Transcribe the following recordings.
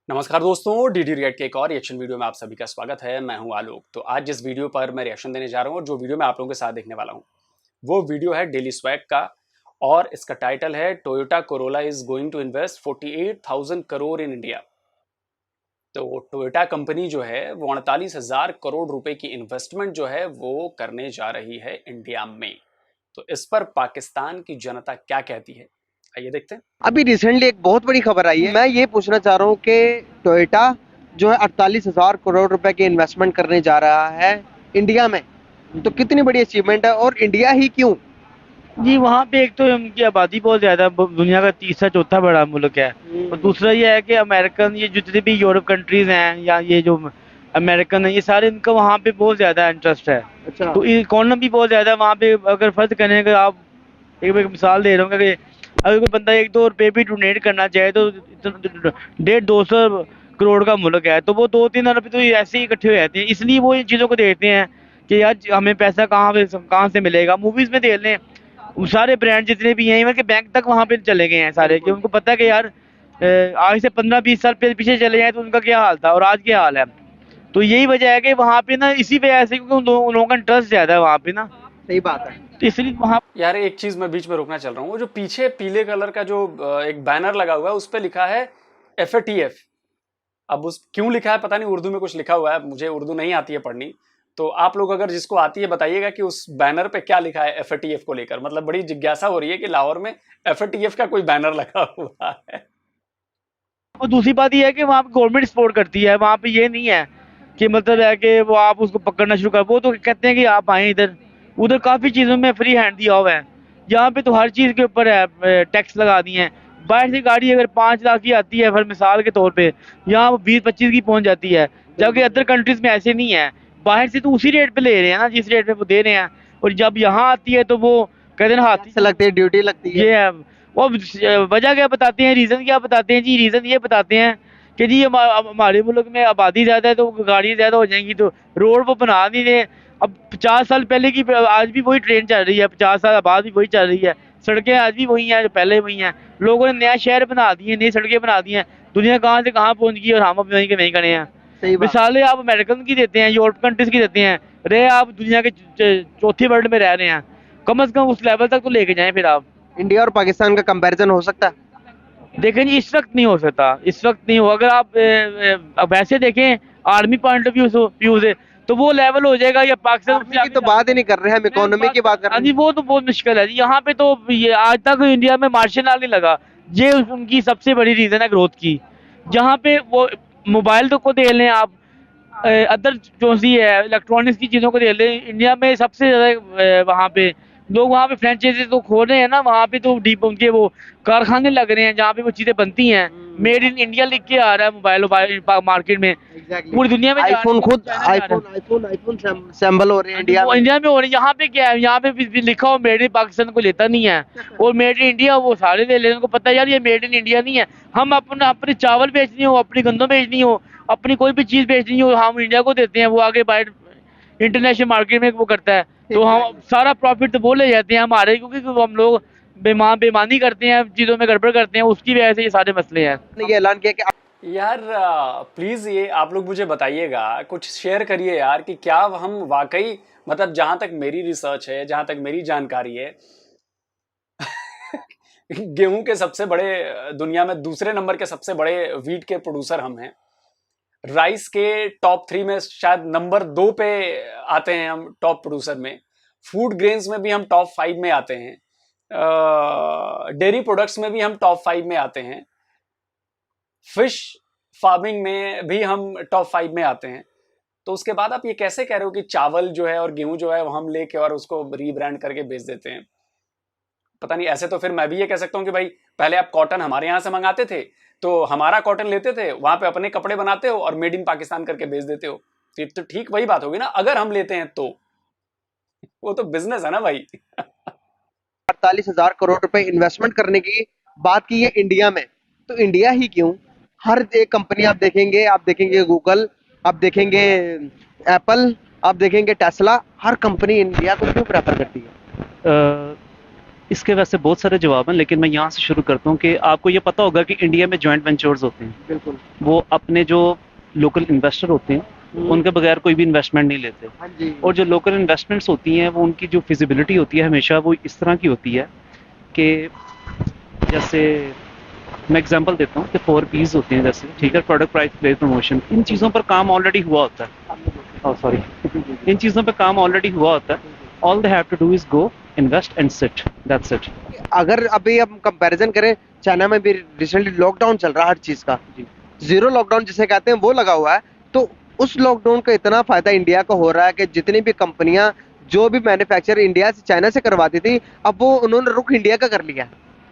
नमस्कार दोस्तों, DD react के एक और रिएक्शन वीडियो में आप सभी का स्वागत है। मैं हूं आलोक। तो आज जिस वीडियो पर मैं रिएक्शन देने जा रहा हूं और जो वीडियो मैं आप लोगों के साथ देखने वाला हूं वो वीडियो है डेली स्वैग का और इसका टाइटल है Toyota Corolla is going to invest 48,000 crore in India. तो टोयोटा कंपनी जो है वो 48,000 करोड़ रुपए की इन्वेस्टमेंट जो है वो करने जा रही है इंडिया में। तो इस पर पाकिस्तान की जनता क्या कहती है, आइए देखते हैं। अभी रिसेंटली एक बहुत बड़ी खबर आई है। मैं ये पूछना चाह रहा हूँ कि टोयोटा जो है 48,000 करोड़ रुपए की इन्वेस्टमेंट करने जा रहा है इंडिया में, तो कितनी बड़ी अचीवमेंट है और इंडिया ही क्यों? जी, वहाँ पे एक तो उनकी आबादी बहुत ज़्यादा है, दुनिया का तीसरा चौथा बड़ा मुल्क है। और दूसरा ये है कि अमेरिकन, ये जितने भी यूरोप कंट्रीज हैं या ये जो अमेरिकन है, ये सारे इनका वहाँ पे बहुत ज़्यादा इंटरेस्ट है। अच्छा। तो इकोनॉमी बहुत ज़्यादा है वहाँ पे। अगर फर्ज करें कि आप एक मिसाल दे रहा हूँ कि अगर कोई बंदा 1-2 रुपये भी डोनेट करना चाहे तो 150-200 करोड़ का मुल्क है, तो वो 2-3 अरब तो ऐसे ही इकट्ठे हो जाते हैं। इसलिए वो इन चीज़ों को देखते हैं कि यार हमें पैसा कहाँ से मिलेगा। मूवीज़ में देख लें, वो सारे ब्रांड जितने भी हैं इवन के बैंक तक वहाँ पे चले गए हैं सारे, कि उनको पता है कि यार आज से 15-20 साल पीछे चले जाए तो उनका क्या हाल था और आज क्या हाल है। तो यही वजह है कि वहाँ पे ना, इसी वजह से, क्योंकि उन लोगों का इंटरेस्ट ज़्यादा है वहाँ पे ना। सही बात है। तो इसलिए वहाँ यार एक चीज मैं बीच में रोकना चल रहा हूँ। वो जो पीछे पीले कलर का जो एक बैनर लगा हुआ है उस पर लिखा है FATF। अब उस क्यों लिखा है पता नहीं, उर्दू में कुछ लिखा हुआ है, मुझे उर्दू नहीं आती है पढ़नी। तो आप लोग अगर जिसको आती है बताइएगा कि उस बैनर पे क्या लिखा है FATF को लेकर। मतलब बड़ी जिज्ञासा हो रही है कि लाहौर में FATF का कोई बैनर लगा हुआ है। और दूसरी बात ये है कि वहाँ पे गवर्नमेंट सपोर्ट करती है। वहाँ पे ये नहीं है कि मतलब है कि वो आप उसको पकड़ना शुरू कर, वो तो कहते हैं कि आप आए इधर। उधर काफ़ी चीज़ों में फ्री हैंड दिया हुआ है, यहाँ पे तो हर चीज़ के ऊपर है टैक्स लगा दिए हैं। बाहर से गाड़ी अगर 5 लाख की आती है, फिर मिसाल के तौर पे यहाँ वो 20-25 की पहुँच जाती है, जबकि अदर कंट्रीज में ऐसे नहीं है। बाहर से तो उसी रेट पे ले रहे हैं ना, जिस रेट पे वो दे रहे हैं, और जब यहाँ आती है तो वो कहते हैं हाथी से लगती है, ड्यूटी लगती है। ये है। वो वजह क्या बताते हैं, रीज़न क्या बताते हैं जी? रीज़न ये बताते हैं कि जी हमारे मुल्क में आबादी ज़्यादा है तो गाड़ियाँ ज़्यादा हो जाएंगी, तो रोड वो बना नहीं रहे। अब 50 साल पहले की आज भी वही ट्रेन चल रही है, 50 साल बाद भी वही चल रही है, सड़कें आज भी वही हैं जो पहले वही हैं। लोगों ने नया शहर बना दिए, नई सड़कें बना दी हैं, दुनिया कहाँ से कहाँ पहुँच गई और हम अब वहीं के वहीं खड़े हैं। सही बात। मिसालें आप अमेरिकन की देते हैं, यूरोप कंट्रीज की देते हैं, रहे आप दुनिया के चौथी वर्ल्ड में रह रहे हैं, कम से कम उस लेवल तक तो लेके जाएं फिर आप। इंडिया और पाकिस्तान का कंपैरिजन हो सकता है? देखें जी, इस वक्त नहीं हो सकता, इस वक्त नहीं हो। अगर आप वैसे देखें आर्मी पॉइंट ऑफ व्यू से तो वो लेवल हो जाएगा या पाकिस्तान आर्मी की तो बात ही नहीं कर रहे हैं, हम इकोनॉमी की बात कर हाँ रहे जी, हैं। वो तो बहुत मुश्किल है जी। यहाँ पे तो ये आज तक इंडिया में मार्शल लॉ नहीं लगा, ये उनकी सबसे बड़ी रीज़न है ग्रोथ की। जहाँ पे वो मोबाइल तो को देख लें आप, अदर जो सी है इलेक्ट्रॉनिक्स की चीज़ों को देख लें, इंडिया में सबसे ज़्यादा वहाँ पे लोग वहाँ पे फ्रेंचाइजी तो खोल रहे हैं ना, वहाँ पे तो डीप उनके वो कारखाने लग रहे हैं जहाँ पे वो चीज़ें बनती हैं। मेड इन इंडिया लिख के आ रहा है मोबाइल मार्केट में, पूरी दुनिया में जा रहा है, आईफोन खुद चाइना में जा रहा है। आईफोन असेंबल हो रहे हैं इंडिया वो में। इंडिया में हो रही है। यहाँ पे क्या है, यहाँ पे भी लिखा हो मेड इन पाकिस्तान, को लेता नहीं है, और मेड इन इंडिया वो सारे ले लेते हैं। उनको पता है यार ये मेड इन इंडिया नहीं है। हम अपना अपने चावल बेचनी हो, अपनी गंदम बेचनी हो, अपनी कोई भी चीज़ बेचनी हो, हम इंडिया को देते हैं, वो आगे बाहर इंटरनेशनल मार्केट में वो करता है। तो हम सारा प्रॉफिट तो वो ले जाते हैं हमारे, क्योंकि हम लोग बेईमानी करते हैं, चीज़ों में गड़बड़ करते हैं, उसकी वजह से ये सारे मसले हैं। ये ऐलान किया कि यार प्लीज ये आप लोग मुझे बताइएगा, कुछ शेयर करिए यार कि क्या हम वाकई, मतलब जहां तक मेरी रिसर्च है, जहां तक मेरी जानकारी है गेहूं के सबसे बड़े, दुनिया में दूसरे नंबर के सबसे बड़े वीट के प्रोड्यूसर हम हैं। राइस के टॉप 3 में शायद नंबर 2 पे आते हैं हम टॉप प्रोड्यूसर में। फूड ग्रेन्स में भी हम टॉप 5 में आते हैं। डेयरी प्रोडक्ट्स में भी हम टॉप 5 में आते हैं। फिश फार्मिंग में भी हम टॉप 5 में आते हैं। तो उसके बाद आप ये कैसे कह रहे हो कि चावल जो है और गेहूं जो है वो हम लेके और उसको रीब्रांड करके बेच देते हैं? पता नहीं, ऐसे तो फिर मैं भी ये कह सकता हूँ कि भाई पहले आप कॉटन हमारे यहाँ से मंगाते थे तो हमारा कॉटन लेते थे, वहां पे अपने कपड़े बनाते हो और मेड इन पाकिस्तान करके बेच देते हो। तो ठीक वही बात होगी ना, अगर हम लेते हैं तो वो तो बिजनेस है ना भाई। 48,000 करोड़ रुपए इन्वेस्टमेंट करने की बात की है इंडिया में, तो इंडिया ही क्यों? हर एक कंपनी आप देखेंगे गूगल, आप देखेंगे एप्पल, आप देखेंगे टेस्ला, हर कंपनी इंडिया को क्यों प्रेफर करती है? इसके वैसे बहुत सारे जवाब हैं, लेकिन मैं यहाँ से शुरू करता हूँ कि आपको ये पता होगा कि इंडिया में जॉइंट वेंचर्स होते हैं। बिल्कुल। वो अपने जो लोकल इन्वेस्टर होते हैं, उनके बगैर कोई भी इन्वेस्टमेंट नहीं लेते। हाँ जी। और जो लोकल इन्वेस्टमेंट्स होती हैं, वो उनकी जो फिजिबिलिटी होती है हमेशा वो इस तरह की होती है कि जैसे मैं एग्जांपल देता हूँ कि 4 Ps होते हैं जैसे, ठीक है, प्रोडक्ट प्राइस प्लेस प्रमोशन, इन चीज़ों पर काम ऑलरेडी हुआ होता है। सॉरी, इन चीज़ों पर काम ऑलरेडी हुआ होता है। All they have to do is go invest and sit, that's it. अगर अभी हम कंपैरिजन करें, चाइना में भी रिसेंटली लॉकडाउन चल रहा है हर चीज का, जी। जीरो लॉकडाउन जिसे कहते हैं वो लगा हुआ है, तो उस लॉकडाउन का इतना फायदा इंडिया को हो रहा है कि जितनी भी कंपनियां जो भी मैन्युफैक्चर इंडिया से चाइना से करवाती थी, अब वो उन्होंने रुख इंडिया का कर लिया।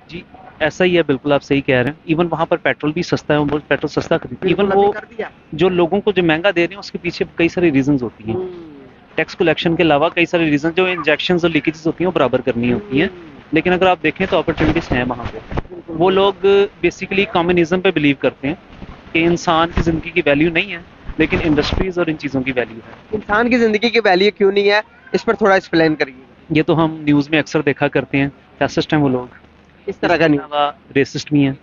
जी, ऐसा ही है, बिल्कुल आप सही कह रहे हैं। इवन वहाँ पर पेट्रोल भी सस्ता है, वो पेट्रोल सस्ता खरीदते हैं। इवन बिल्कुल, वो अभी कर दिया। जो लोगों को जो महंगा दे रहे हैं उसके पीछे कई सारी रीजंस होती हैं। टैक्स कलेक्शन के अलावा कई सारे रीजन, जो इंजेक्शंस और लीकेजेस होती हैं वो बराबर करनी होती हैं। लेकिन अगर आप देखें तो अपॉर्चुनिटीज हैं वहाँ पे। वो लोग बेसिकली कम्युनिज्म पे बिलीव करते हैं कि इंसान की ज़िंदगी की वैल्यू नहीं है, लेकिन इंडस्ट्रीज और इन चीज़ों की वैल्यू है। इंसान की जिंदगी की वैल्यू क्यों नहीं है, इस पर थोड़ा एक्सप्लेन करिए। ये तो हम न्यूज़ में अक्सर देखा करते हैं, फैसिस्ट हैं वो लोग, इस तरह का नहीं। रेसिस्ट भी हैं।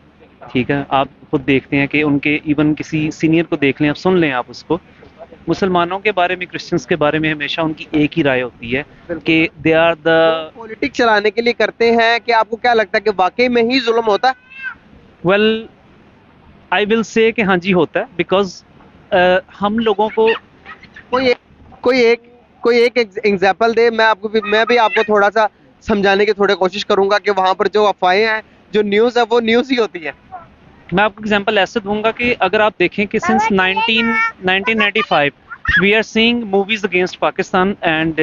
ठीक है, आप खुद देखते हैं कि उनके इवन किसी सीनियर को देख लें, आप सुन लें आप उसको, मुसलमानों के बारे में, क्रिश्चियंस के बारे में हमेशा उनकी एक ही राय होती है कि दे आर द पॉलिटिक्स चलाने के लिए करते हैं कि आपको क्या लगता है कि वाकई में ही जुल्म होता है? वेल, आई विल से कि हाँ जी होता है, बिकॉज हम लोगों को कोई एक कोई एक एग्जांपल दे, मैं भी आपको थोड़ा सा समझाने की थोड़ी कोशिश करूंगा कि वहां पर जो अफवाहें हैं, जो न्यूज़ है, वो न्यूज़ ही होती है। मैं आपको एग्जांपल ऐसे दूंगा कि अगर आप देखें कि since 1995 we are seeing movies against Pakistan and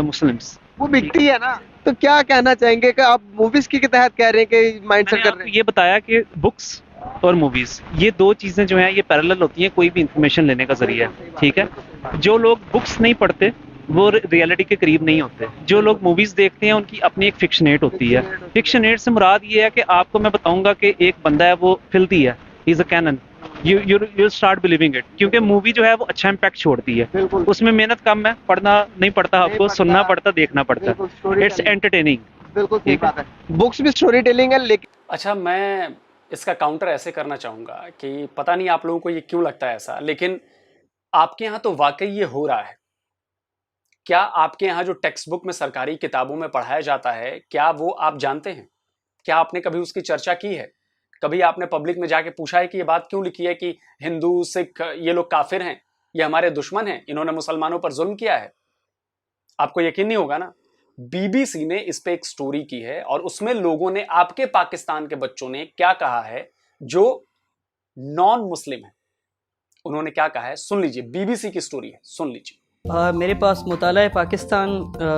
Muslims. वो बिकती है ना, तो क्या कहना चाहेंगे कि आप मूवीज के तहत कह रहे हैं कि माइंडसेट मैंने कर रहे आपको हैं? ये बताया कि बुक्स और मूवीज, ये दो चीजें जो हैं ये पैरेलल होती हैं कोई भी इंफॉर्मेशन लेने का जरिया, ठीक है। जो लोग बुक्स नहीं पढ़ते वो रियलिटी के करीब नहीं होते। जो लोग मूवीज देखते हैं उनकी अपनी एक फिक्शनेट होती है। फिक्शनेट से मुराद ये है कि आपको मैं बताऊंगा कि एक बंदा है वो फिल्थी है, he is a canon, you start believing it, क्योंकि मूवी जो है वो अच्छा इम्पैक्ट छोड़ती है। बिल्कुल। उसमें मेहनत कम है, पढ़ना नहीं पड़ता, नहीं आपको पढ़ता, सुनना पड़ता, देखना पड़ता बिल्कुल, है। story it's telling। एंटरटेनिंग। बिल्कुल सही ठीक है। बात है, बुक्स भी स्टोरी टेलिंग है, लेकिन अच्छा, मैं इसका काउंटर ऐसे करना चाहूंगा कि पता नहीं आप लोगों को ये क्यों लगता है ऐसा, लेकिन आपके यहाँ तो वाकई ये हो रहा है। क्या आपके यहाँ जो टेक्स्ट बुक में सरकारी किताबों में पढ़ाया जाता है, क्या वो आप जानते हैं? क्या आपने कभी उसकी चर्चा की है? कभी आपने पब्लिक में जाके पूछा है कि ये बात क्यों लिखी है कि हिंदू सिख ये लोग काफिर हैं, ये हमारे दुश्मन हैं, इन्होंने मुसलमानों पर जुल्म किया है? आपको यकीन नहीं होगा ना। बीबीसी ने इस पे एक स्टोरी की है और उसमें लोगों ने, आपके पाकिस्तान के बच्चों ने क्या कहा है जो नॉन मुस्लिम है, उन्होंने क्या कहा है सुन लीजिए। बीबीसी की स्टोरी है, सुन लीजिए। मेरे पास मुताला पाकिस्तान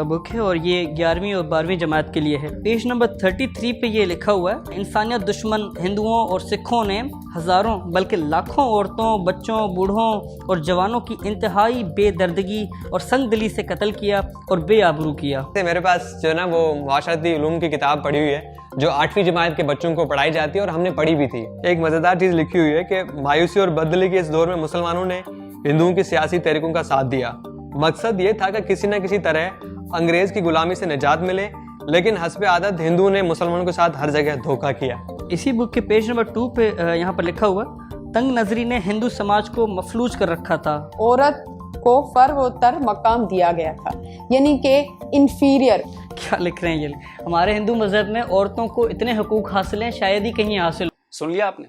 बुक है और ये 11वीं और 12वीं जमात के लिए है। पेज नंबर 33 पे ये लिखा हुआ है, इंसानियत दुश्मन हिंदुओं और सिखों ने हज़ारों बल्कि लाखों औरतों, बच्चों, बूढ़ों और जवानों की इंतहाई बेदर्दगी और संगदिली से कत्ल किया और बेआबरू किया। मेरे पास जो है ना वो माशरती उलूम की किताब पढ़ी हुई है जो 8वीं जमात के बच्चों को पढ़ाई जाती है और हमने पढ़ी भी थी। एक मज़ेदार चीज़ लिखी हुई है कि मायूसी और बदली के इस दौर में मुसलमानों ने हिंदुओं की सियासी तहरीकों का साथ दिया। मकसद ये था कि किसी न किसी तरह अंग्रेज की गुलामी से निजात मिले, लेकिन हस्बे आदत हिंदुओं ने मुसलमानों के साथ हर जगह धोखा किया। इसी बुक के पेज नंबर 2 पे यहाँ पर लिखा हुआ, तंग नजरी ने हिंदू समाज को मफलूज कर रखा था। औरत को फर्वोत्तर मकाम दिया गया था, यानी कि इंफीरियर। क्या लिख रहे हैं ये? हमारे हिंदू मजहब में औरतों को इतने हकूक हासिल हैं, शायद ही कहीं हासिल। सुन लिया आपने।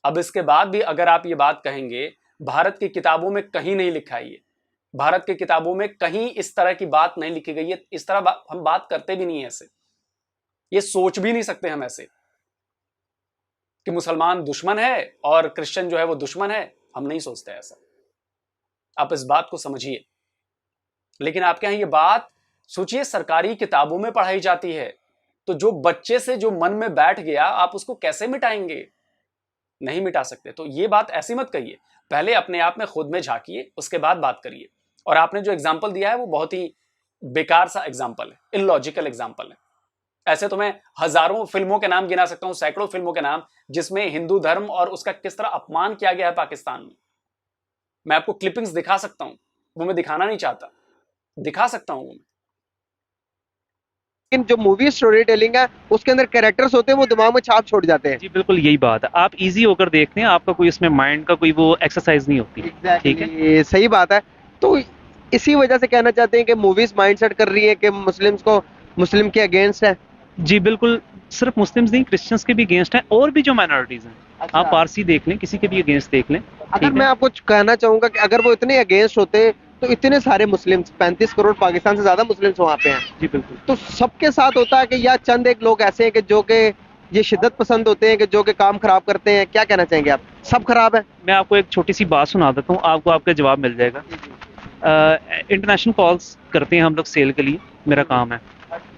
अब इसके बाद भी अगर आप ये बात कहेंगे, भारत की किताबों में कहीं नहीं लिखा है, ये भारत की किताबों में कहीं इस तरह की बात नहीं लिखी गई है, इस तरह हम बात करते भी नहीं है ऐसे, ये सोच भी नहीं सकते हम ऐसे कि मुसलमान दुश्मन है और क्रिश्चियन जो है वो दुश्मन है। हम नहीं सोचते ऐसा, आप इस बात को समझिए। लेकिन आपके यहां ये बात सोचिए, सरकारी किताबों में पढ़ाई जाती है, तो जो बच्चे से जो मन में बैठ गया आप उसको कैसे मिटाएंगे? नहीं मिटा सकते। तो ये बात ऐसी मत कहिए, पहले अपने आप में खुद में झांकिए, उसके बाद बात करिए। और आपने जो एग्जाम्पल दिया है वो बहुत ही बेकार सा एग्जाम्पल है, इलॉजिकल एग्जाम्पल है। ऐसे तो मैं हजारों फिल्मों के नाम गिना सकता हूं, सैकड़ों फिल्मों के नाम, जिसमें हिंदू धर्म और उसका किस तरह अपमान किया गया है पाकिस्तान में। मैं आपको क्लिपिंग्स दिखा सकता हूं, वो मैं दिखाना नहीं चाहता, दिखा सकता हूं मैं। लेकिन जो मूवी स्टोरी टेलिंग है उसके अंदर कैरेक्टर्स होते हैं वो दिमाग में छाप छोड़ जाते हैं। जी बिल्कुल यही बात है, आप इजी होकर देखते हैं, आपका कोई इसमें माइंड का कोई वो एक्सरसाइज नहीं होती। ठीक है, Exactly, सही बात है। तो इसी वजह से कहना चाहते हैं कि मूवीज माइंडसेट कर रही है कि मुस्लिम्स को मुस्लिम के अगेंस्ट है। जी बिल्कुल, सिर्फ मुस्लिम्स नहीं, क्रिश्चियंस के भी अगेंस्ट हैं और भी जो माइनॉरिटीज हैं। अच्छा। आप पारसी देख लें, किसी के भी अगेंस्ट देख लें। अगर ठीक मैं है, आपको कहना चाहूंगा कि अगर वो इतने अगेंस्ट होते तो इतने सारे मुस्लिम्स 35 करोड़ पाकिस्तान से ज्यादा मुस्लिम्स वहाँ पे हैं, जी बिल्कुल। तो सबके साथ होता है कि या चंद एक लोग ऐसे हैं कि जो कि ये शिद्दत पसंद होते हैं कि जो कि काम खराब करते हैं, क्या कहना चाहेंगे आप? सब खराब है? मैं आपको एक छोटी सी बात सुना देता हूँ, आपको आपका जवाब मिल जाएगा। इंटरनेशनल कॉल्स करते हैं हम लोग सेल के लिए, मेरा काम है।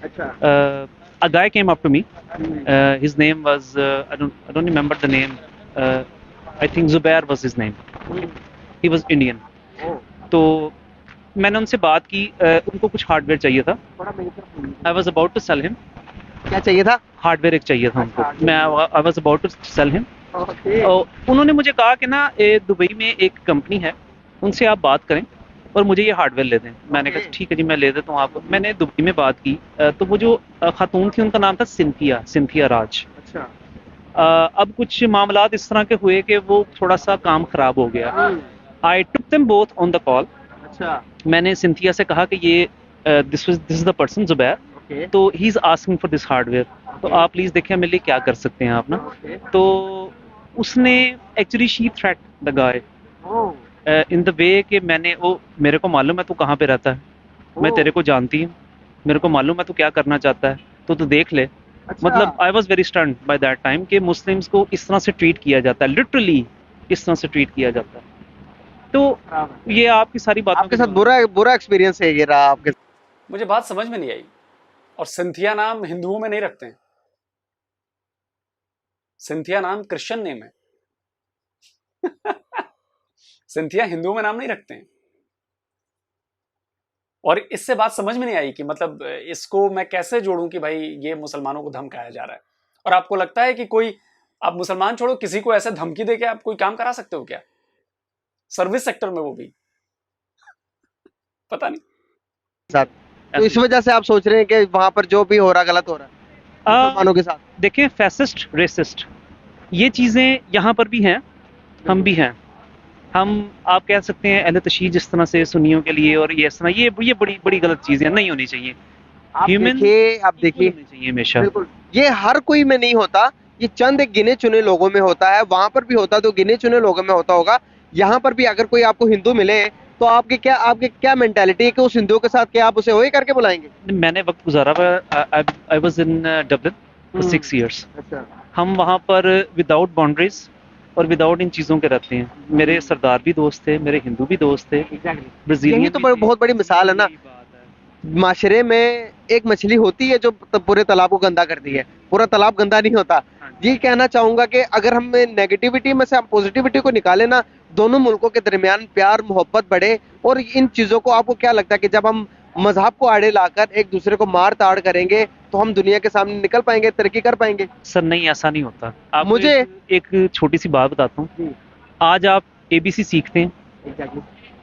अच्छा। A guy came up to me. His name was I don't remember the name. I think Zubair was his name. He was Indian. तो मैंने उनसे बात की, उनको कुछ हार्डवेयर चाहिए था। I was about to sell him. क्या चाहिए था? हार्डवेयर एक चाहिए था उनको। मैं I was about to sell him. Okay. और उन्होंने मुझे कहा कि ना दुबई में एक कंपनी है, उनसे आप बात करें और मुझे ये हार्डवेयर ले दें। मैंने कहा ठीक है जी, मैं ले देता हूँ आपको। मैंने दुबई में बात की, तो वो जो खातून थी उनका नाम था सिंथिया राज। अच्छा। अब कुछ मामलात इस तरह के हुए कि वो थोड़ा सा काम खराब हो गया। I took them both on the call. अच्छा। मैंने सिंथिया से कहा कि ये this is the person Zubair, okay. तो he is asking for this hardware, तो आप प्लीज देखिए मेरे लिए क्या कर सकते हैं आप ना। तो उसने actually she threat the guy in the way कि मेरे को मालूम है तू कहाँ पे रहता है, मैं तेरे को जानती हूँ, मेरे को मालूम है तू क्या करना चाहता है, तो तू देख ले। मतलब I was very stunned by that time कि मुस्लिम्स को इस तरह से ट्रीट किया जाता है, लिटरली इस तरह से ट्रीट किया जाता है। तो ये आपकी सारी बातों आपके साथ बुरा एक्सपीरियंस है ये रहा आपके? मुझे बात समझ में नहीं आई। और सिंथिया नाम हिंदुओं में नहीं रखते हैं, सिंथिया नाम क्रिश्चियन नेम है। सिंथिया हिंदुओं में नाम नहीं रखते हैं। और इससे बात समझ में नहीं आई कि मतलब इसको मैं कैसे जोड़ूं कि भाई ये मुसलमानों को धमकाया जा रहा है। और आपको लगता है कि कोई, आप मुसलमान छोड़ो, किसी को ऐसे धमकी दे के आप कोई काम करा सकते हो क्या? सर्विस सेक्टर में वो भी पता नहीं। तो इस वजह से आप सोच रहे हैं कि वहां पर जो भी हो रहा गलत हो रहा है मुसलमानों के साथ? देखें, फैसिस्ट, रेसिस्ट, ये चीज़ें यहाँ पर भी हैं, हम भी हैं। हम, आप कह सकते हैं अहले तशय्युअ जिस तरह से सुन्नियों के लिए और ये इस तरह, ये बड़ी बड़ी गलत चीज़ें नहीं होनी चाहिए। आप Human देखिए होनी चाहिए हमेशा। बिल्कुल, ये हर कोई में नहीं होता, ये चंद एक गिने चुने लोगों में होता है। वहां पर भी होता तो गिने चुने लोगों में होता होगा। यहाँ पर भी अगर कोई आपको हिंदू मिले तो आपके क्या मेंटालिटी है कि उस हिंदू के साथ क्या आप उसे वही करके बुलाएंगे? मैंने वक्त गुजारा हुआ, I was in Dublin for 6 years. अच्छा। हम वहाँ पर विदाउट बाउंड्रीज और विदाउट इन चीज़ों के रहते हैं। मेरे सरदार भी दोस्त थे, मेरे हिंदू भी दोस्त थे, ब्राजीलियन यही तो भी थे। बहुत बड़ी मिसाल है ना। यही बात है। माशरे में एक मछली होती है जो पूरे तालाब को गंदा करती है, पूरा तालाब गंदा नहीं होता। ये कहना चाहूंगा कि अगर हम नेगेटिविटी में से हम पॉजिटिविटी को निकालें ना, दोनों मुल्कों के दरमियान प्यार मोहब्बत बढ़े। और इन चीजों को, आपको क्या लगता है कि जब हम मजहब को आड़े लाकर एक दूसरे को मार ताड़ करेंगे तो हम दुनिया के सामने निकल पाएंगे, तरक्की कर पाएंगे? सर नहीं, ऐसा नहीं होता। आप मुझे एक छोटी सी बात बताता हूँ। आज आप ABC सीखते हैं,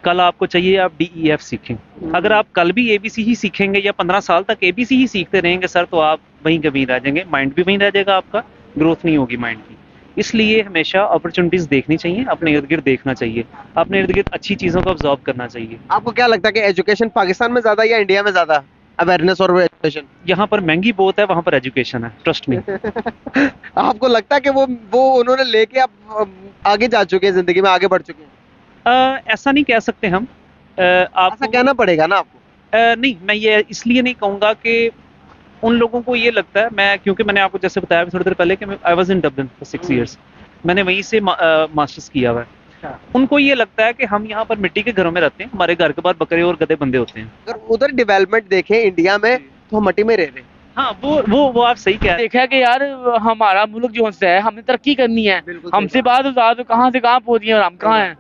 कल आपको चाहिए आप DEF सीखें। अगर आप कल भी ABC ही सीखेंगे या 15 साल तक ABC ही सीखते रहेंगे सर, तो आप वहीं कभी रह जाएंगे, माइंड भी वहीं रह जाएगा, आपका ग्रोथ नहीं होगी माइंड की। इसलिए हमेशा अपॉर्चुनिटीज देखनी चाहिए, अपने इर्द गिर्द देखना चाहिए, अपने इर्द गिर्द अच्छी चीज़ों को ऑब्जर्व करना चाहिए। आपको क्या लगता है कि एजुकेशन पाकिस्तान में ज्यादा या इंडिया में ज्यादा अवेयरनेस और एजुकेशन? यहाँ पर महंगी बहुत है, वहाँ पर एजुकेशन है, ट्रस्ट मी। आपको लगता है कि वो उन्होंने लेके आप आगे जा चुके हैं, जिंदगी में आगे बढ़ चुके हैं? ऐसा नहीं कह सकते हम। ऐसा आपको कहना पड़ेगा ना आपको। नहीं, मैं ये इसलिए नहीं कहूँगा कि उन लोगों को ये लगता है, क्योंकि मैंने आपको जैसे बताया थोड़ी देर पहले कि I was in Dublin for 6 years, मैंने वहीं से मास्टर्स किया हुआ है। उनको ये लगता है कि हम यहाँ पर मिट्टी के घरों में रहते हैं, हमारे घर के बाहर बकरे और गधे बंधे होते हैं। अगर उधर डेवलपमेंट देखें इंडिया में तो हम मट्टी में रह रहे हैं। हाँ, वो आप सही कह रहे हैं। देखा कि यार हमारा मुल्क जो है, हमने तरक्की करनी है, हमसे बात तो कहाँ से कहाँ पहुंची है और हम कहाँ हैं।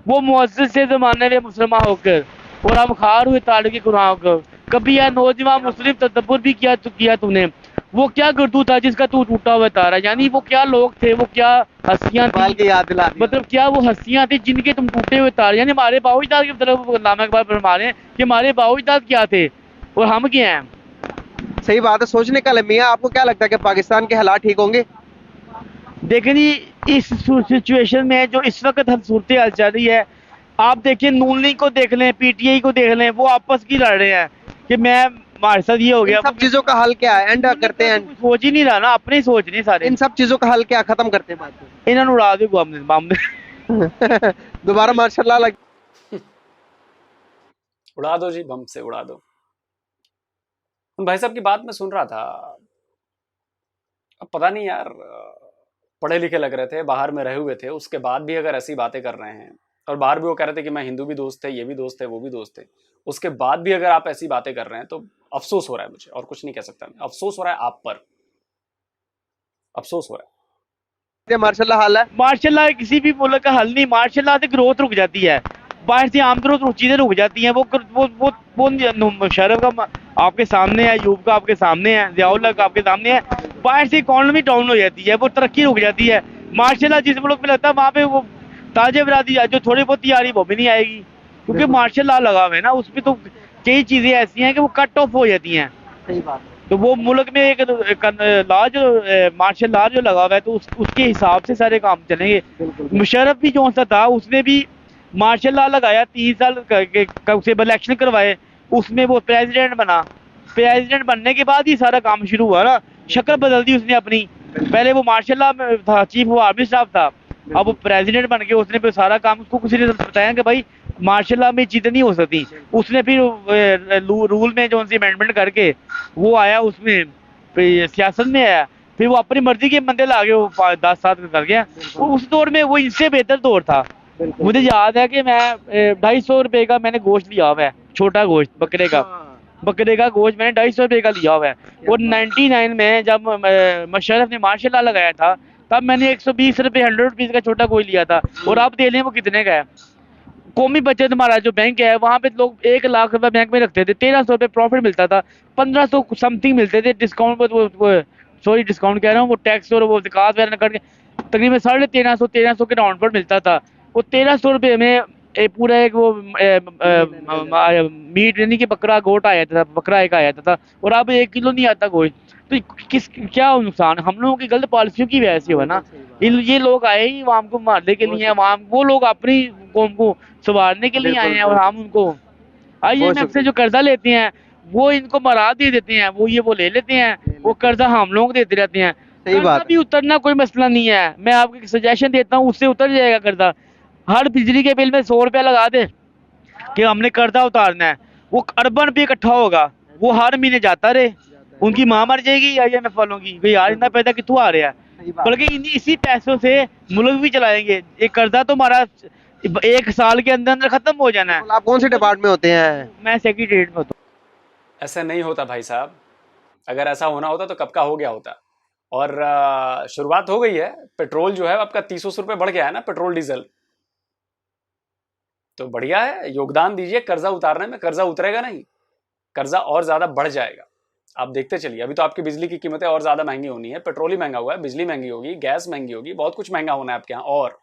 वो मुअज़्ज़िज़ से जमाने में मुसलमान होकर और हम खार हुए ताड़ के कुरान होकर, कभी यार नौजवान मुस्लिम तदब्बुर भी किया तूने? वो क्या गर्दू था जिसका तू टूटा हुआ तारा? यानी वो क्या लोग थे, वो क्या हस्तियां थी, मतलब क्या वो हस्तियां थी जिनके तुम टूटे हुए तारे? यानी हमारे बाउजदाद की तरफ अल्लामा इकबाल फरमा रहे हैं कि हमारे बाउजदाद क्या थे और हम क्या हैं। सही बात है, सोचने का मियाँ। आपको क्या लगता है कि पाकिस्तान के हालात ठीक होंगे? देखें जी, इस सिचुएशन में जो इस वक्त सूरत हाल चल रही है, आप देखिए नून लीग को देख लें, पीटीआई को देख लें, वो आपस की लड़ रहे हैं कि मैं हमारे साथ ये हो गया। इन सब चीजों का हल क्या है? एंड करते हैं, कोई सोच ही नहीं रहा ना, अपने ही सोच नहीं सारे। इन सब चीजों का हल क्या, खत्म करते हैं बात को। इन्होंने उड़ा दी बम दोबारा मार्शल लॉ उड़ा दो जी, बम से उड़ा दो। उन भाई साहब की बात मैं सुन रहा था, अब पता नहीं यार, पढ़े लिखे लग रहे थे, बाहर में रहे हुए थे, उसके बाद भी अगर ऐसी बातें कर रहे हैं, और बाहर भी वो कह रहे थे कि मैं हिंदू भी दोस्त थे, ये भी दोस्त थे, वो भी दोस्त थे, उसके बाद भी अगर आप ऐसी बातें कर रहे हैं तो अफसोस हो रहा है मुझे, और कुछ नहीं कह सकता मैं। अफसोस हो रहा है आप पर, अफसोस हो रहा है। मार्शल लॉ हल है? मार्शल लॉ किसी भी मुल्क का हल नहीं। मार्शल लॉ से ग्रोथ रुक जाती है, बाहर से आमतौर पर चीजें रुक जाती हैं। वो मुशर्रफ का आपके सामने है, यूब का आपके सामने है, ज़ियाउल्लाह का आपके सामने है। बाहर से इकॉनमी डाउन हो जाती है, वो तरक्की रुक जाती है। मार्शल लॉ जिस मुल्क में लगता है वहाँ पे वो ताजे बरादी जो थोड़ी बहुत आ रही वो भी नहीं आएगी, क्योंकि मार्शल लॉ लगा हुआ है ना, उसमें तो कई चीजें ऐसी हैं कि वो कट ऑफ हो जाती हैं। सही बात। तो वो मुल्क में एक लॉ जो मार्शल लॉ जो लगा हुआ है, तो उसके हिसाब से सारे काम चलेंगे। मुशर्रफ भी जो सा था, उसने भी मार्शल लॉ लगाया, 3 साल से इलेक्शन करवाए, उसमें वो प्रेसिडेंट बना। प्रेसिडेंट बनने के बाद ही सारा काम शुरू हुआ ना, शक्ल बदल दी उसने अपनी। पहले वो मार्शल लॉ में था, चीफ वो आर्मी स्टाफ था, अब वो प्रेसिडेंट बन के उसने फिर सारा काम, उसको किसी ने बताया कि भाई मार्शल लॉ में चीजें नहीं हो सकती। उसने फिर रूल में जो उनसे अमेंडमेंट करके वो आया, उसमें सियासत में आया, फिर वो अपनी मर्जी के बंदे ला गए, वो 10 साल कर गया। उस दौर में वो इनसे बेहतर दौर था। मुझे याद है कि मैं 250 रुपए का मैंने गोश्त लिया हुआ है, छोटा गोश्त बकरे का गोश्त मैंने 250 रुपए का लिया हुआ है। और 99 में जब मुशर्रफ ने मार्शल लॉ लगाया था, तब मैंने 120 रुपए 100 रुपीज का छोटा गोश्त लिया था। और आप दे लें वो कितने का है। कौमी बचत हमारा जो बैंक है, वहाँ पे लोग 1 लाख रुपए बैंक में रखते थे, 1300 रुपए प्रॉफिट मिलता था, 1500 समथिंग मिलते थे डिस्काउंट। सॉरी डिस्काउंट कह रहा हूँ, वो टैक्स और वो ज़कात वगैरह करके तकरीबन 1350 के राउंड पर मिलता था। वो 1300 रुपये में पूरा एक वो मीट यानी कि बकरा गोट आया था, बकरा एक आया था। और अब 1 किलो नहीं आता गोश्त। तो क्या नुकसान हम लोगों की गलत पॉलिसियों की वजह से हुआ ना। ये लोग आए ही आवाम को मारने के लिए, वो लोग अपनी कौम को संवारने के लिए आए हैं, और हम उनको IMF से जो कर्जा लेते हैं वो इनको मरा दे देते हैं, वो ले लेते हैं, वो कर्जा हम लोग देते रहते हैं। कर्जा भी उतरना कोई मसला नहीं है, मैं आपको एक सजेशन देता हूँ, उससे उतर जाएगा कर्जा। हर बिजली के बिल में 100 रुपया लगा दे कि हमने कर्जा उतारना है, वो अरबन पे इकट्ठा होगा, वो हर महीने जाता रहे, उनकी माँ मर जाएगी IMF वालों की, भाई यार इतना पैसा कितों आ रहा है। बल्कि इसी पैसों से मुल्क भी चलाएंगे। एक कर्जा तो हमारा 1 साल के अंदर अंदर खत्म हो जाना है। आप कौन से डिपार्टमेंट में होते हैं? मैं सेक्रेटरीट में होता हूँ। ऐसा नहीं होता भाई साहब, अगर ऐसा होना होता तो कब का हो गया होता। और शुरुआत हो गई है, पेट्रोल जो है आपका 300 रुपये बढ़ गया है ना, पेट्रोल डीजल, तो बढ़िया है, योगदान दीजिए कर्जा उतारने में। कर्जा उतरेगा नहीं, कर्जा और ज्यादा बढ़ जाएगा। आप देखते चलिए, अभी तो आपकी बिजली की कीमतें और ज्यादा महंगी होनी है, पेट्रोल ही महंगा हुआ है, बिजली महंगी होगी, गैस महंगी होगी, बहुत कुछ महंगा होना है आपके यहाँ। और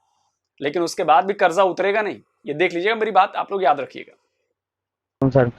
लेकिन उसके बाद भी कर्जा उतरेगा नहीं, ये देख लीजिएगा, मेरी बात आप लोग याद रखिएगा। सर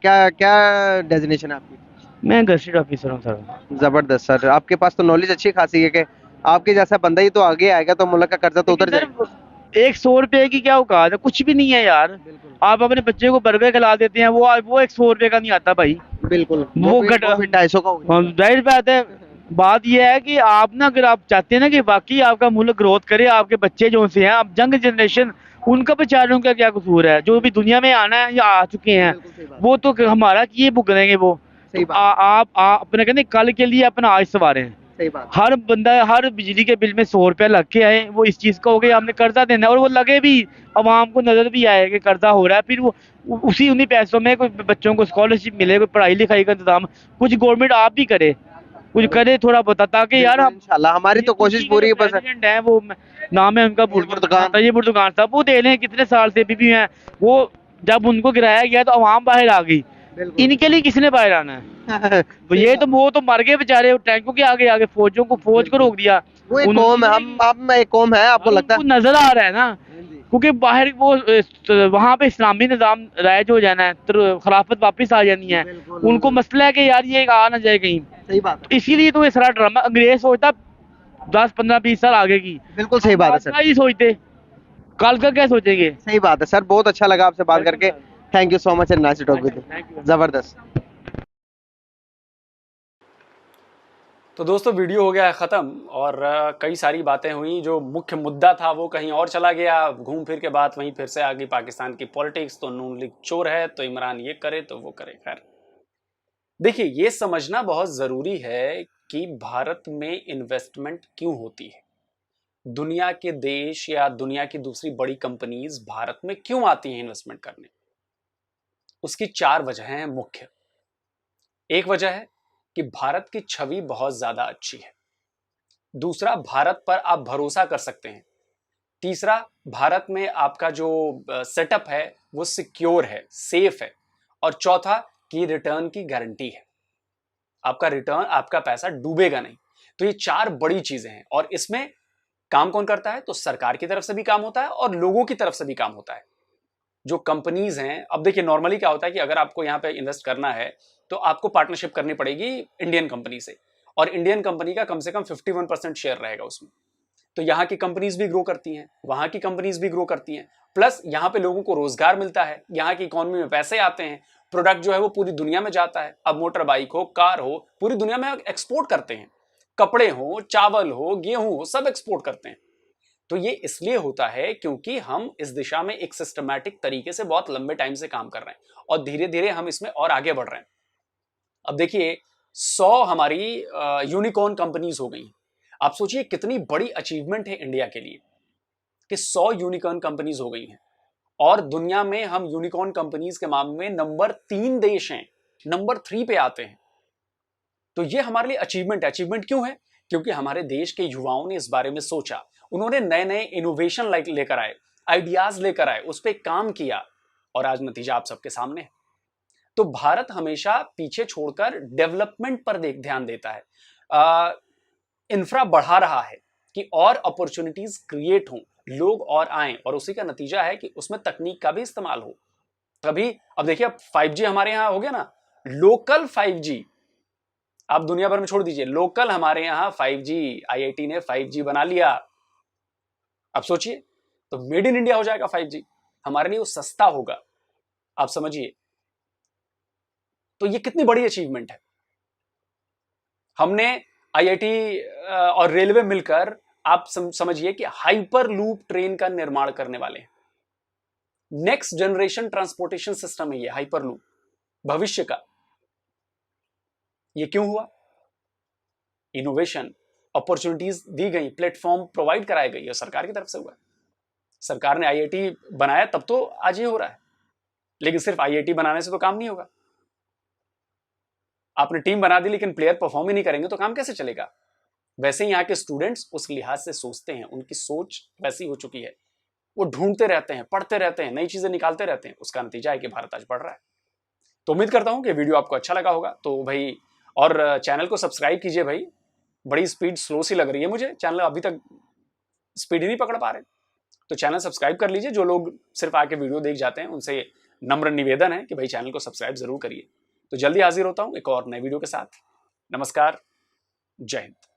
क्या क्या डेजिग्नेशन है आपकी? मैं गजटेड ऑफिसर हूँ सर। जबरदस्त सर, आपके पास तो नॉलेज अच्छी खासी है कि आपके जैसा बंदा ही तो आगे आएगा तो मुल्क का कर्जा तो उतर जाएगा। 100 रुपए की क्या औकात है, कुछ भी नहीं है यार। आप अपने बच्चे को बर्गर खिला देते हैं, वो 100 रुपए का नहीं आता भाई। बिल्कुल, वो 250 का हो गया। जाहिर बात है। बात यह है कि आप ना, अगर आप चाहते हैं ना कि वाकई आपका मुल्क ग्रोथ करे, आपके बच्चे जो से हैं, अब यंग जनरेशन, उनका बेचारों का क्या कसूर है, जो भी दुनिया में आना है या आ चुके हैं, वो तो हमारा किए भुगतेंगे वो। आप अपने कहते कल के लिए अपना आज सवारे हैं। हर बंदा हर बिजली के बिल में 100 रुपया लग के आए, वो इस चीज का हो गया हमने कर्जा देना है, और वो लगे भी, आवाम को नजर भी आए कि कर्जा हो रहा है, फिर वो उन्हीं पैसों में कोई बच्चों को स्कॉलरशिप मिले, कोई पढ़ाई लिखाई का इंतजाम कुछ गवर्नमेंट आप भी करे, कुछ करे थोड़ा बहुत, ताकि यार हम इंशाल्लाह हमारी तो कोशिश पूरी है। बस है वो नाम है उनका बुर्दुगान साहब, वो दे लें, कितने साल से भी हैं वो। जब उनको गिराया गया तो आवाम बाहर आ गई, इनके लिए किसने बाहर आना है? ये तो वो तो मर गए बेचारे टैंकों के आगे फौज को रोक दिया। वो एक कौम है, हम एक कौम है, आपको लगता है नजर आ रहा है ना। क्योंकि बाहर वो वहाँ पे इस्लामी निज़ाम राइज हो जाना है, तो खिलाफत वापस आ जानी है। उनको मसला है कि यार ये आ ना जाए कहीं, सही बात तो इसीलिए तो ये सारा ड्रामा अंग्रेज सोचता 10-15-20 साल आगे की, बिल्कुल सही बात है सर। आज ही सोचते, कल का क्या सोचेंगे। सही बात है सर, बहुत अच्छा लगा आपसे बात करके। Thank you so much and nice to talk with you. जबरदस्त। तो दोस्तों वीडियो हो गया है ख़त्म और कई सारी बातें हुई। जो मुख्य मुद्दा था वो कहीं और चला गया, घूम फिर के बात वहीं फिर से आ गई पाकिस्तान की पॉलिटिक्स। तो नून लीग चोर है तो इमरान ये करे तो वो करे। खैर देखिए, ये समझना बहुत ज़रूरी है कि भारत में इन्वेस्टमेंट क्यों होती है, दुनिया के देश या दुनिया की दूसरी बड़ी कंपनीज भारत में क्यों आती हैं इन्वेस्टमेंट करने। उसकी 4 वजह हैं मुख्य। एक वजह है कि भारत की छवि बहुत ज्यादा अच्छी है। दूसरा, भारत पर आप भरोसा कर सकते हैं। तीसरा, भारत में आपका जो सेटअप है वो सिक्योर है, सेफ है। और चौथा कि रिटर्न की गारंटी है, आपका रिटर्न, आपका पैसा डूबेगा नहीं। तो ये 4 बड़ी चीजें हैं। और इसमें काम कौन करता है? तो सरकार की तरफ से भी काम होता है और लोगों की तरफ से भी काम होता है। जो कंपनीज हैं, अब देखिए नॉर्मली क्या होता है कि अगर आपको यहाँ पे इन्वेस्ट करना है तो आपको पार्टनरशिप करनी पड़ेगी इंडियन कंपनी से, और इंडियन कंपनी का कम से कम 51% शेयर रहेगा उसमें। तो यहाँ की कंपनीज भी ग्रो करती हैं, वहाँ की कंपनीज भी ग्रो करती हैं, प्लस यहाँ पे लोगों को रोजगार मिलता है, यहाँ की इकोनॉमी में पैसे आते हैं, प्रोडक्ट जो है वो पूरी दुनिया में जाता है। अब मोटर बाइक हो, कार हो, पूरी दुनिया में एक्सपोर्ट करते हैं। कपड़े हो, चावल हो, गेहूं हो, सब एक्सपोर्ट करते हैं। तो ये इसलिए होता है क्योंकि हम इस दिशा में एक सिस्टमैटिक तरीके से बहुत लंबे टाइम से काम कर रहे हैं और धीरे धीरे हम इसमें और आगे बढ़ रहे हैं। अब देखिए 100 हमारी यूनिकॉर्न कंपनीज हो गई। आप सोचिए कितनी बड़ी अचीवमेंट है इंडिया के लिए कि 100 यूनिकॉर्न कंपनीज हो गई हैं। और दुनिया में हम यूनिकॉर्न कंपनीज के मामले में नंबर 3 देश हैं, नंबर 3 पे आते हैं। तो ये हमारे लिए अचीवमेंट है। अचीवमेंट क्यों है? क्योंकि हमारे देश के युवाओं ने इस बारे में सोचा, उन्होंने नए नए इनोवेशन लेकर आए, आइडियाज लेकर आए, उस पर काम किया और आज नतीजा आप सबके सामने है। तो भारत हमेशा पीछे छोड़कर डेवलपमेंट पर ध्यान देता है, इंफ्रा बढ़ा रहा है कि और अपॉर्चुनिटीज क्रिएट हों, लोग और आएं, और उसी का नतीजा है कि उसमें तकनीक का भी इस्तेमाल हो। तभी अब देखिए, अब 5G हमारे यहां हो गया ना, लोकल 5G। आप दुनिया भर में छोड़ दीजिए, लोकल हमारे यहां 5G, IIT ने 5G बना लिया। अब सोचिए, तो मेड इन इंडिया हो जाएगा 5G, हमारे लिए वो सस्ता होगा। आप समझिए, तो ये कितनी बड़ी अचीवमेंट है। हमने IIT और रेलवे मिलकर, आप समझिए कि हाइपर लूप ट्रेन का निर्माण करने वाले हैं। नेक्स्ट जनरेशन ट्रांसपोर्टेशन सिस्टम है ये हाइपर लूप, भविष्य का। ये क्यों हुआ? इनोवेशन, अपॉर्चुनिटीज दी गई, प्लेटफॉर्म प्रोवाइड कराई गई और सरकार की तरफ से हुआ। सरकार ने IIT बनाया तब तो आज ये हो रहा है। लेकिन सिर्फ IIT बनाने से तो काम नहीं होगा। आपने टीम बना दी लेकिन प्लेयर परफॉर्म ही नहीं करेंगे तो काम कैसे चलेगा? वैसे ही यहाँ के स्टूडेंट्स उस लिहाज से सोचते हैं, उनकी सोच वैसी हो चुकी है। वो ढूंढते रहते हैं, पढ़ते रहते हैं, नई चीजें निकालते रहते हैं। उसका नतीजा है कि भारत आज बढ़ रहा है। तो उम्मीद करता हूं कि वीडियो आपको अच्छा लगा होगा। तो भाई, और चैनल को सब्सक्राइब कीजिए भाई। बड़ी स्पीड स्लो सी लग रही है मुझे, चैनल अभी तक स्पीड ही नहीं पकड़ पा रहे। तो चैनल सब्सक्राइब कर लीजिए। जो लोग सिर्फ आके वीडियो देख जाते हैं उनसे नम्र निवेदन है कि भाई चैनल को सब्सक्राइब जरूर करिए। तो जल्दी हाजिर होता हूं एक और नए वीडियो के साथ। नमस्कार, जय हिंद।